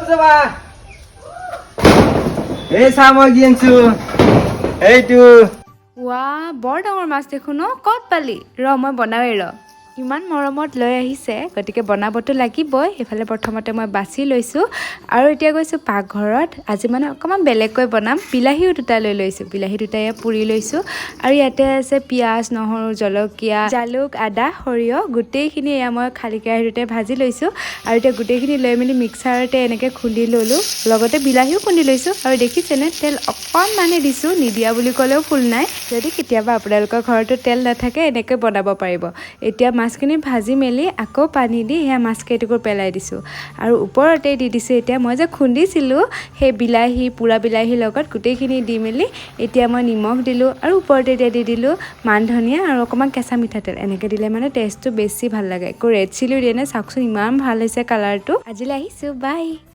যাবা এই চা মই কি আনছো এইটো ৱা বৰ ডাঙৰ মাছ দেখোন ক'ত পালি মই বনাওঁৱে ইমান মৰমত লৈ আহিছে গতিকে বনাবতো লাগিবই এইফালে প্ৰথমতে মই বাছি লৈছোঁ আৰু এতিয়া গৈছোঁ পাকঘৰত আজি মানে অকণমান বেলেগকৈ বনাম বিলাহীও দুটা লৈ লৈছোঁ বিলাহী দুটা পুৰি লৈছোঁ আৰু ইয়াতে আছে পিঁয়াজ নহৰু জলকীয়া জালুক আদা সৰিয়হ গোটেইখিনি এয়া মই খালী কেৰাহীটোতে ভাজি লৈছোঁ আৰু এতিয়া গোটেইখিনি লৈ মেলি মিক্সাৰতে এনেকৈ খুন্দি ল'লোঁ লগতে বিলাহীও খুন্দি লৈছোঁ আৰু দেখিছেনে তেল অকণমানে দিছোঁ নিদিয়া বুলি ক'লেও ভুল নাই যদি কেতিয়াবা আপোনালোকৰ ঘৰতো তেল নাথাকে এনেকৈ বনাব পাৰিব এতিয়া মাছখিনি ভাজি মেলি আকৌ পানী দি সেয়া মাছকেইটুকুৰ পেলাই দিছোঁ আৰু ওপৰতে দি দিছোঁ এতিয়া মই যে খুন্দিছিলোঁ সেই বিলাহী পুৰা বিলাহীৰ লগত গোটেইখিনি দি মেলি এতিয়া মই নিমখ দিলোঁ আৰু ওপৰতে এতিয়া দি দিলোঁ মান ধনিয়া আৰু অকণমান কেঁচা মিঠাতেল এনেকৈ দিলে মানে টেষ্টটো বেছি ভাল লাগে আকৌ ৰেড চিলিও দিয়ে নে চাওকচোন ইমান ভাল হৈছে কালাৰটো আজিলৈ আহিছোঁ বাই